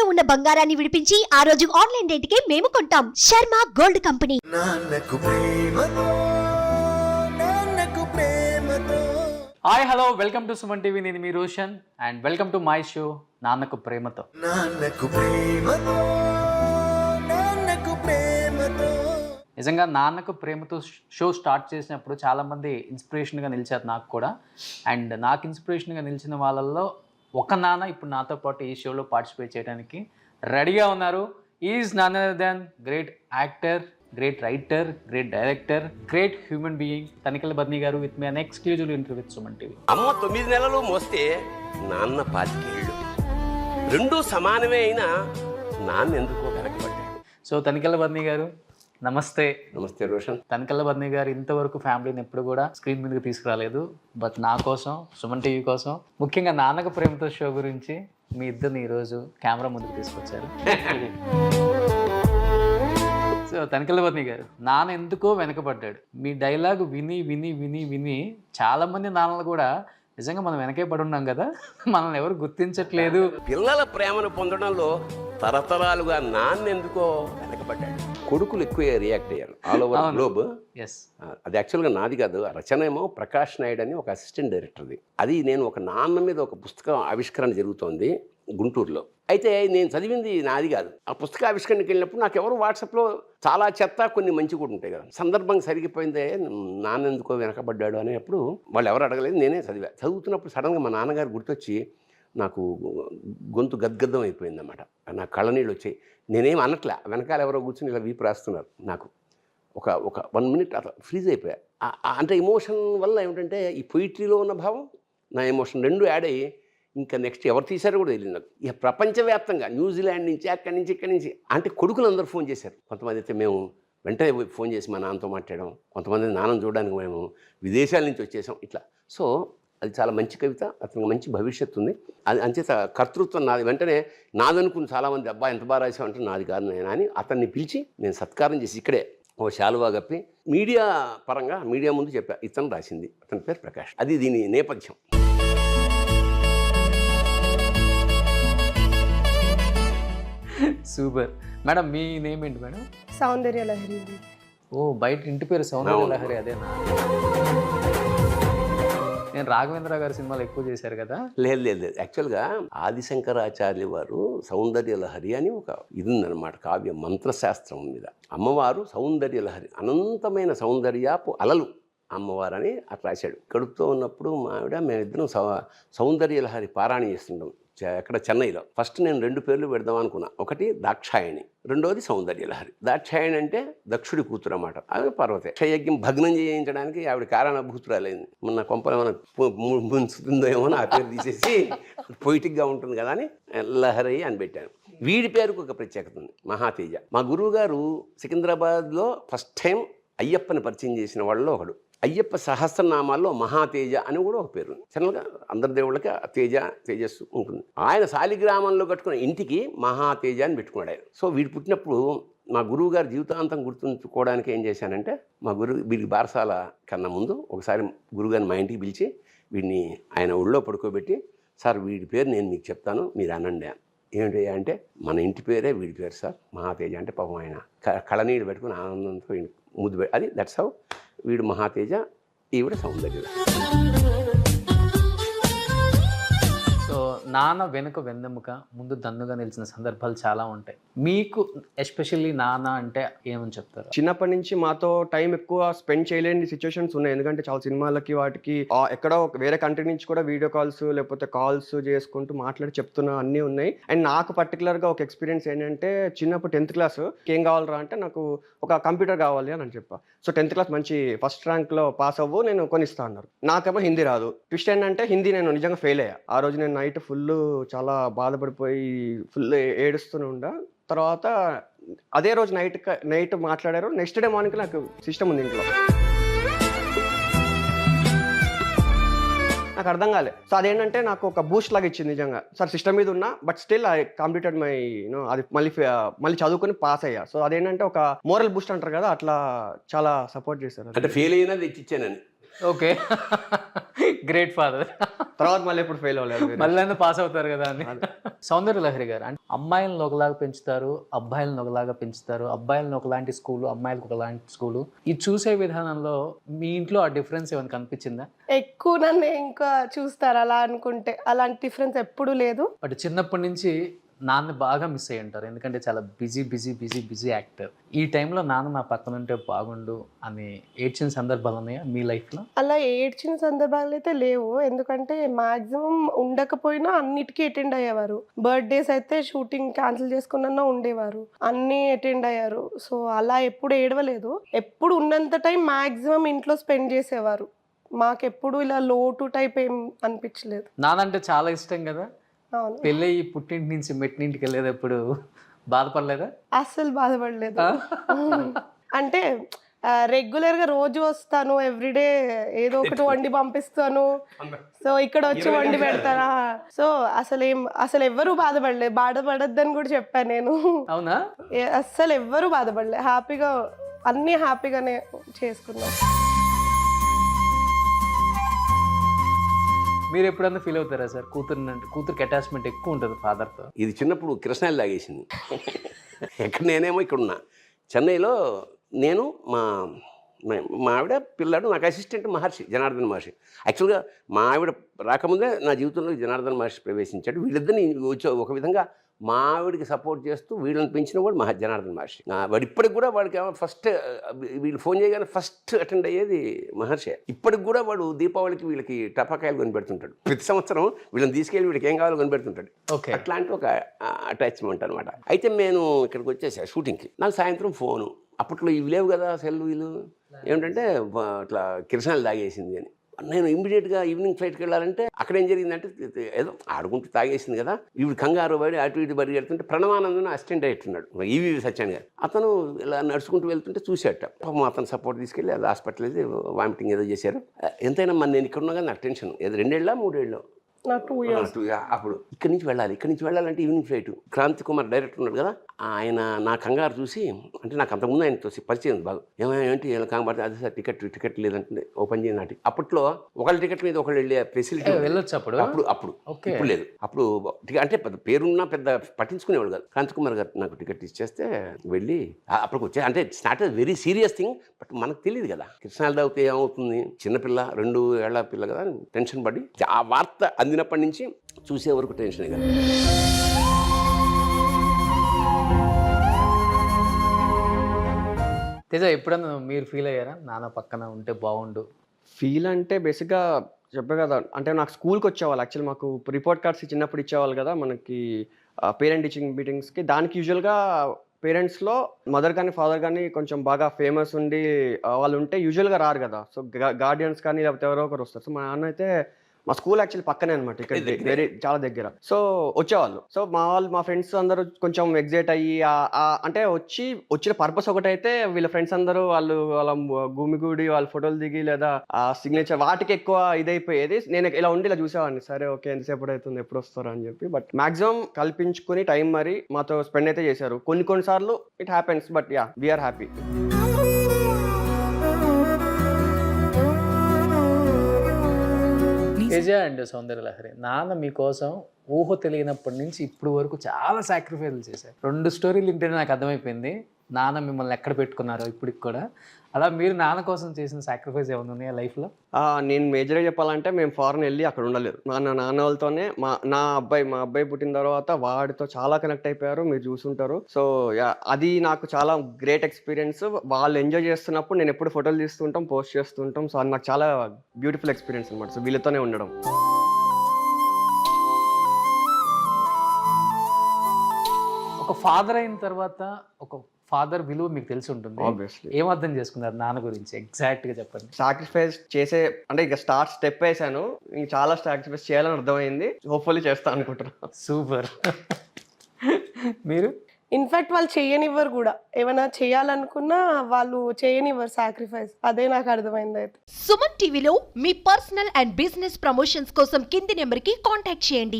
ఇంట్లో ఉన్న బంగారాన్ని విడిపించి ఆ రోజు ఆన్లైన్ రేటుకే మేము కొంటాం. Sharma gold company. Hi hello welcome to Suman TV. నేను మీ Roshan and welcome to my show Nannaku Prematho. నిజంగా నాన్నకు ప్రేమతో షో స్టార్ట్ చేసినప్పుడు చాలామంది ఇన్స్పిరేషన్గా నిలిచారు నాకు కూడా. అండ్ నాకు ఇన్స్పిరేషన్గా నిలిచిన వాళ్ళల్లో ఒక నాన్న ఇప్పుడు నాతో పాటు ఈ షోలో పార్టిసిపేట్ చేయడానికి రెడీగా ఉన్నారు. Is none other than great actor, great writer, great director, great human being Tanikella బద్ని garu with me an exclusive interview with Suman TV. అమ్మ 9 నెలలు మోస్తే నాన్న 25 ఏళ్ళు, రెండూ సమానమే అయినా నాన్న ఎందుకో వెనకబడ్డాడు. సో తనికెళ్ళ బద్ని గారు నమస్తే. నమస్తే రోషన్. తనికెళ్ళ బద్ని గారు ఇంతవరకు ఫ్యామిలీని ఎప్పుడు కూడా స్క్రీన్ మీదకి తీసుకురాలేదు. బట్ నా కోసం, సుమన్ టీవీ కోసం, ముఖ్యంగా నాన్నకు ప్రేమతో షో గురించి మీ ఇద్దరిని ఈరోజు కెమెరా ముందుకు తీసుకొచ్చారు. సో తనికెళ్ళ బద్ని గారు, నాన్న ఎందుకో వెనకబడ్డాడు. మీ డైలాగ్ విని విని విని విని చాలా మంది నాన్నలు కూడా నిజంగా మనం వెనకే పడి ఉన్నాం కదా, మనల్ని ఎవరు గుర్తించట్లేదు. పిల్లల ప్రేమను పొందడంలో తరతరాలుగా నాన్న ఎందుకో వెనకబడ్డాడు. కొడుకులు ఎక్కువ రియాక్ట్ అయ్యారు ఆల్ ఓవర్ గ్లోబ్. ఎస్, అది యాక్చువల్గా నాది కాదు, ఆ రచన ఏమో ప్రకాష్ నాయుడు అని ఒక అసిస్టెంట్ డైరెక్టర్ది. అది నేను ఒక నాన్న మీద ఒక పుస్తకం ఆవిష్కరణ జరుగుతోంది గుంటూరులో. అయితే నేను చదివింది నాది కాదు. ఆ పుస్తక ఆవిష్కరణకి వెళ్ళినప్పుడు నాకు ఎవరు వాట్సాప్లో చాలా చెత్త, కొన్ని మంచి కూడా ఉంటాయి కదా. సందర్భం సరిగిపోయిందే నాన్న ఎందుకో వెనకబడ్డాడు అనేప్పుడు వాళ్ళు ఎవరు అడగలేదు, నేనే చదువుతున్నప్పుడు సడన్గా మా నాన్నగారు గుర్తొచ్చి నాకు గొంతు గద్గద్దం అయిపోయిందన్నమాట. నా కళ్ళనీళ్ళు వచ్చాయి. నేనేం అనట్లే, వెనకాల ఎవరో కూర్చొని ఇలా వీపు రాస్తున్నారు. నాకు ఒక 1 మినిట్ అట్లా ఫ్రీజ్ అయిపోయా. అంటే ఎమోషన్ వల్ల ఏమిటంటే ఈ పొయిట్రీలో ఉన్న భావం, నా ఎమోషన్ రెండు యాడ్ అయ్యి ఇంకా నెక్స్ట్ ఎవరు తీశారో కూడా తెలియదు నాకు. ఇక ప్రపంచవ్యాప్తంగా న్యూజిలాండ్ నుంచి, అక్కడి నుంచి, ఇక్కడి నుంచి, అంటే కొడుకులు అందరూ ఫోన్ చేశారు. కొంతమంది అయితే మేము వెంటనే ఫోన్ చేసి మా నాన్నతో మాట్లాడడం, కొంతమంది నాన్నను చూడడానికి మేము విదేశాల నుంచి వచ్చేసాం ఇట్లా. సో అది చాలా మంచి కవిత, అతనికి మంచి భవిష్యత్తు ఉంది. అది అంచేత కర్తృత్వం నాది. వెంటనే నాదనుకుని చాలామంది అబ్బా ఎంత బాగా రాసావు అంటే నాది కాదు నేను అని అతన్ని పిలిచి నేను సత్కారం చేసి ఇక్కడే ఓ శాలువా కప్పి మీడియా పరంగా మీడియా ముందు చెప్పా, ఇతను రాసింది, అతని పేరు ప్రకాష్. అది దీని నేపథ్యం. సూపర్. మేడం మీ నేమ్ ఏంటి మేడం? సౌందర్య లహరి. ఓ, బయట ఇంటి పేరు సౌందర్య లహరి అదేనా? నేను రాఘవేంద్ర గారి సినిమాలు ఎక్కువ చేశారు కదా. లేదు, యాక్చువల్గా ఆదిశంకరాచార్య వారు సౌందర్య లహరి అని ఒక ఇది ఉందన్నమాట, కావ్య మంత్రశాస్త్రం మీద. అమ్మవారు సౌందర్య లహరి, అనంతమైన సౌందర్యాపు అలలు అమ్మవారని అట్లా రాశాడు. కడుపుతో ఉన్నప్పుడు మా ఆవిడ మేమిద్దరం సౌందర్య లహరి పారాయణ చేస్తుంటాం ఎక్కడ చెన్నైలో. ఫస్ట్ నేను 2 పేర్లు పెడదాం అనుకున్నా. ఒకటి దాక్షాయణి, రెండోది సౌందర్య లహరి. దాక్షాయణి అంటే దక్షుడి కూతురు అన్నమాట. ఆవిడ పార్వతి. క్షయజ్ఞం భగ్నం చేయించడానికి ఆవిడ కారణభూతురాలైంది. మొన్న కొంపలు ఏమైనా ముంచుతుందో ఏమో ఆ పేరు తీసేసి పొయిటిక్గా ఉంటుంది కదా అని లహరి అని పెట్టాను. వీడి పేరుకు ఒక ప్రత్యేకత ఉంది, మహాతేజ. మా గురువు గారు సికింద్రాబాద్లో ఫస్ట్ టైం అయ్యప్పని పరిచయం చేసిన వాళ్ళలో ఒకడు. అయ్యప్ప సహస్రనామాల్లో మహాతేజ అని కూడా ఒక పేరు. జనరల్గా అందరి దేవుళ్ళకి తేజస్సు ఉంటుంది. ఆయన శాలిగ్రామంలో కట్టుకున్న ఇంటికి మహాతేజ అని పెట్టుకున్నాడు ఆయన. సో వీడు పుట్టినప్పుడు మా గురువు గారు జీవితాంతం గుర్తుంచుకోవడానికి ఏం చేశానంటే, వీడికి బారసాల కన్నా ముందు ఒకసారి గురువుగారిని మా ఇంటికి పిలిచి వీడిని ఆయన ఒళ్ళో పడుకోబెట్టి, సార్ వీడి పేరు నేను మీకు చెప్తాను, మీరు అనండి. ఏమిటి అంటే, మన ఇంటి పేరే వీడి పేరు సార్, మహాతేజ. అంటే పాపం ఆయన కళనీళ్ళు పెట్టుకుని ఆనందంతో ముద్దు అది దట్స్ హౌ వీడు మహాతేజ, ఈవిడ సౌందర్య. సో నాన్న వెనుక వెన్నెముక, ముందు దన్నుగా నిలిచిన సందర్భాలు చాలా ఉంటాయి. మీకు ఎస్పెషల్లీ నాన్న అంటే ఏమని చెప్తారు? చిన్నప్పటి నుంచి మాతో టైం ఎక్కువ స్పెండ్ చేయలేని సిచ్యువేషన్స్ ఉన్నాయి. ఎందుకంటే చాలా సినిమాలకి వాటికి ఎక్కడో వేరే కంట్రీ నుంచి కూడా వీడియో కాల్స్ లేకపోతే కాల్స్ చేసుకుంటూ మాట్లాడి చెప్తున్నా అన్నీ ఉన్నాయి. అండ్ నాకు పర్టికులర్గా ఒక ఎక్స్పీరియన్స్ ఏంటంటే, చిన్నప్పుడు 10th క్లాస్ ఏం కావాలరా అంటే నాకు ఒక కంప్యూటర్ కావాలి అని చెప్పా. సో 10th క్లాస్ మంచి ఫస్ట్ ర్యాంక్లో పాస్ అవ్వు, నేను కొనిస్తా అన్నారు. నాకేమో హిందీ రాదు. ట్విస్ట్ ఏంటంటే హిందీ నేను నిజంగా ఫెయిల్ అయ్యా. ఆ రోజు నేను నైట్ ఫుల్ చాలా బాధపడిపోయి ఫుల్ ఏడుస్తూనే ఉండా. తర్వాత అదే రోజు నైట్ మాట్లాడారు. నెక్స్ట్ డే మార్నింగ్ నాకు సిస్టమ్ ఉంది ఇంట్లో. నాకు అర్థం కాలేదు. సో అదేంటంటే నాకు ఒక బూస్ట్ లాగా ఇచ్చింది నిజంగా. సార్ సిస్టమ్ మీద ఉన్నా but still I completed my అది మళ్ళీ చదువుకొని పాస్ అయ్యా. సో అదేంటంటే ఒక మోరల్ బూస్ట్ అంటారు కదా, అట్లా చాలా సపోర్ట్ చేశారు. అంటే ఫెయిల్ అయినా తెచ్చిచ్చానని. Okay, great father. తర్వాత మళ్ళీ ఎప్పుడు ఫెయిల్ అవ్వలేదు. మళ్ళీ పాస్ అవుతారు కదా అని. సౌందర్య లహరి గారు అంటే అమ్మాయిలను ఒకలాగా పెంచుతారు, అబ్బాయిలను ఒకలాగా పెంచుతారు, అబ్బాయిలను ఒకలాంటి స్కూలు, అమ్మాయిలకు ఒకలాంటి స్కూలు. ఇది చూసే విధానంలో మీ ఇంట్లో ఆ డిఫరెన్స్ ఏమైనా కనిపించిందా? ఎక్కువ నన్ను ఇంకా చూస్తారు అలా అనుకుంటే. అలాంటి డిఫరెన్స్ ఎప్పుడు లేదు. బట్ చిన్నప్పటి నుంచి నాన్న బాగా మిస్ అయ్యి ఉంటారు, ఎందుకంటే చాలా బిజీ యాక్టర్. ఈ టైంలో నాన్న నా పక్కన ఉంటే బాగుండు అని ఏడ్చిన సందర్భాలు ఉన్నాయా మీ లైఫ్లో? అలా ఏడ్చిన సందర్భాలు అయితే లేవు, ఎందుకంటే మాక్సిమం ఉండకపోయినా అన్నిటికీ అటెండ్ అయ్యేవారు. బర్త్డేస్ అయితే షూటింగ్ క్యాన్సిల్ చేసుకున్నా ఉండేవారు, అన్నీ అటెండ్ అయ్యారు. సో అలా ఎప్పుడు ఏడవలేదు. ఎప్పుడు ఉన్నంత టైం మాక్సిమం ఇంట్లో స్పెండ్ చేసేవారు. మాకెప్పుడు ఇలా లోటు టైప్ ఏం అనిపించలేదు. నాన్న అంటే చాలా ఇష్టం కదా. అవును, పెళ్ళి పుట్టింటి నుంచి మెట్టింటికి వెళ్ళేటప్పుడు బాధపడలేదా? అస్సలు బాధపడలేదు. అంటే రెగ్యులర్గా రోజు వస్తాను, ఎవ్రీడే ఏదో ఒకటి వండి పంపిస్తాను. సో ఇక్కడ వచ్చి వండి పెడతారా. సో అసలు ఎవ్వరూ బాధపడలేదు. బాధపడద్దని కూడా చెప్పాను నేను. అవునా? అస్సలు ఎవ్వరూ బాధపడలేదు. హ్యాపీగా అన్నీ హ్యాపీగానే చేసుకున్నాం. మీరు ఎప్పుడన్నా ఫీల్ అవుతారా సార్, కూతురికి అటాచ్మెంట్ ఎక్కువ ఉంటుంది ఫాదర్తో? ఇది చిన్నప్పుడు కృష్ణాలు తాగేసింది. ఎక్కడ నేనేమో ఇక్కడ ఉన్నా చెన్నైలో, నేను మా ఆవిడ పిల్లాడు, నాకు అసిస్టెంట్ మహర్షి, జనార్దన్ మహర్షి. యాక్చువల్గా మా ఆవిడ రాకముందే నా జీవితంలో జనార్దన్ మహర్షి ప్రవేశించాడు. వీళ్ళిద్దరిని వచ్చి ఒక విధంగా మా ఆవిడికి సపోర్ట్ చేస్తూ వీళ్ళని పెంచిన వాడు జనార్దన్ మహర్షి. వాడు ఇప్పటికి కూడా వాడికి ఫస్ట్ వీళ్ళు ఫోన్ చేయగానే ఫస్ట్ అటెండ్ అయ్యేది మహర్షి. ఇప్పటికి కూడా వాడు దీపావళికి వీళ్ళకి టపాకాయలు కొనిపెడుతుంటాడు. ప్రతి సంవత్సరం వీళ్ళని తీసుకెళ్ళి వీళ్ళకి ఏం కావాలో కొనిపెడుతుంటాడు. అట్లాంటి ఒక అటాచ్మెంట్ అనమాట. అయితే నేను ఇక్కడికి వచ్చేసా షూటింగ్కి. నాకు సాయంత్రం ఫోను. అప్పట్లో ఇవి లేవు కదా సెల్లు, వీళ్ళు ఏమిటంటే అట్లా కిరసనాలు తాగేసింది అని. నేను ఇమ్మీడియట్గా ఈవినింగ్ ఫ్లైట్కి వెళ్ళాలంటే అక్కడ ఏం జరిగిందంటే, ఏదో ఆడుకుంటూ తాగేసింది కదా, ఇవి కంగారు పడి అటు ఇటు పరిగెడుతుంటే ప్రణవానందన్ అసిస్టెంట్ అయ్యేట్టున్నాడు, ఈవి సత్యాన్ గారు. అతను ఇలా నడుచుకుంటూ వెళ్తుంటే చూసేట. పాపం అతను సపోర్ట్ తీసుకెళ్ళి అది హాస్పిటల్ అయితే వామిటింగ్ ఏదో చేశారు. ఎంతైనా మన నేను ఇక్కడ ఉన్నా కానీ నాకు టెన్షన్. ఏదో 2 ఏళ్ళ 3 ఏళ్ళు నాకు 2 years. అప్పుడు ఇక్కడి నుంచి వెళ్ళాలంటే evening flight. Kranthi Kumar director ఉన్నాడు కదా, ఆయన నా కంగారు చూసి, అంటే నాకు అంతకుముందు ఆయనతో పరిచయం బాగా, ఏంటి కంగారు, అదే సార్ టికెట్ లేదంటే ఓపెన్ చేయనాటి. అప్పట్లో ఒకళ్ళ టికెట్ మీద ఒకళ్ళు వెళ్ళే ఫెసిలిటీ వెళ్ళొచ్చు అప్పుడు ఇప్పుడు లేదు. అప్పుడు అంటే పెద్ద పేరున్నా పెద్ద పట్టించుకునేవాడు కాదు. క్రాంతి కుమార్ గారు నాకు టికెట్ ఇచ్చేస్తే వెళ్ళి అప్పటికి వచ్చే, అంటే it's not very serious thing, but మనకు తెలియదు కదా కృష్ణాలు తాగితే ఏమవుతుంది, చిన్నపిల్ల 2 ఏళ్ల పిల్ల కదా, టెన్షన్ పడి ఆ వార్త అందినప్పటి నుంచి చూసే వరకు టెన్షన్ కదా. తేజ, ఎప్పుడన్నా మీరు ఫీల్ అయ్యారా నాన్న పక్కన ఉంటే బాగుండు? ఫీల్ అంటే బేసిక్గా చెప్పే కదా, అంటే నాకు స్కూల్కి వచ్చేవాళ్ళు. యాక్చువల్లీ మాకు రిపోర్ట్ కార్డ్స్ చిన్నప్పుడు ఇచ్చేవాళ్ళు కదా మనకి పేరెంట్ టీచింగ్ మీటింగ్స్కి. దానికి యూజువల్గా పేరెంట్స్లో మదర్ కానీ ఫాదర్ కానీ కొంచెం బాగా ఫేమస్ ఉండి వాళ్ళు ఉంటే యూజువల్గా రారు కదా. సో గార్డియన్స్ కానీ లేకపోతే ఎవరో ఒకరు వస్తారు. సో మా నాన్న అయితే, మా స్కూల్ యాక్చువల్లీ పక్కనే అనమాట, ఇక్కడ వెరీ చాలా దగ్గర. సో వచ్చేవాళ్ళు. సో మా ఫ్రెండ్స్ అందరూ కొంచెం ఎగ్జైట్ అయ్యి, అంటే వచ్చిన పర్పస్ ఒకటైతే వీళ్ళ ఫ్రెండ్స్ అందరూ వాళ్ళ గుమిగూడి వాళ్ళ ఫోటోలు దిగి లేదా ఆ సిగ్నేచర్ వాటికి ఎక్కువ ఇదైపోయేది. నేను ఇలా ఉండి ఇలా చూసేవాడిని, సరే ఓకే ఎంతసేపు అవుతుంది, ఎప్పుడు వస్తారు అని చెప్పి. బట్ మాక్సిమం కల్పించుకుని టైం మరి మాతో స్పెండ్ అయితే చేశారు. కొన్నిసార్లు it happens, but ya we are happy. Teja and Soundarya Lahari, నాన్న మీకోసం ఊహ తెలియనప్పటి నుంచి ఇప్పుడు వరకు చాలా సాక్రిఫైస్లు చేశారు. 2 స్టోరీలు వింటేనే నాకు అర్థమైపోయింది నాన్న మిమ్మల్ని ఎక్కడ పెట్టుకున్నారో ఇప్పటికి కూడా. అలా మీరు నాన్న కోసం చేసిన సాక్రిఫైస్ ఏమైనా ఉన్నాయా లైఫ్లో? నేను మేజర్గా చెప్పాలంటే, మేము ఫారెన్ వెళ్ళి అక్కడ ఉండలేదు. నాన్న వాళ్ళతోనే మా అబ్బాయి పుట్టిన తర్వాత వాడితో చాలా కనెక్ట్ అయిపోయారు, మీరు చూసుంటారు. సో అది నాకు చాలా గ్రేట్ ఎక్స్పీరియన్స్. వాళ్ళు ఎంజాయ్ చేస్తున్నప్పుడు నేను ఎప్పుడు ఫోటోలు తీస్తుంటాం, పోస్ట్ చేస్తుంటాం. సో అది నాకు చాలా బ్యూటిఫుల్ ఎక్స్పీరియన్స్ అనమాట. సో వీళ్ళతోనే ఉండడం. ఒక ఫాదర్ అయిన తర్వాత ఒక ఫాదర్ విలువ మీకు తెలిసి ఉంటుంది. ఆబ్వియస్లీ. ఏం అర్థం చేసుకున్నారు నాన్న గురించి ఎగ్జాక్ట్గా చెప్పండి. సాక్రిఫైస్ చేసే, అంటే ఇక స్టెప్ వేసాను, ఇంక చాలా సాక్రిఫైస్ చేయాలని అర్థమైంది. హోప్ఫుల్లీ చేస్తాను అనుకుంటున్నాను. సూపర్. మీరు? ఇన్ఫాక్ట్ వాళ్ళు చేయనివ్వరు కూడా. ఏమైనా చేయాలనుకున్నా వాళ్ళు చేయనివ్వరు సాక్రిఫైస్. అదే నాకు అర్థమైంది. అయితే సుమన్ టీవీలో మీ పర్సనల్ అండ్ బిజినెస్ ప్రమోషన్స్ కోసం కింది నెంబర్కి కాంటాక్ట్ చేయండి.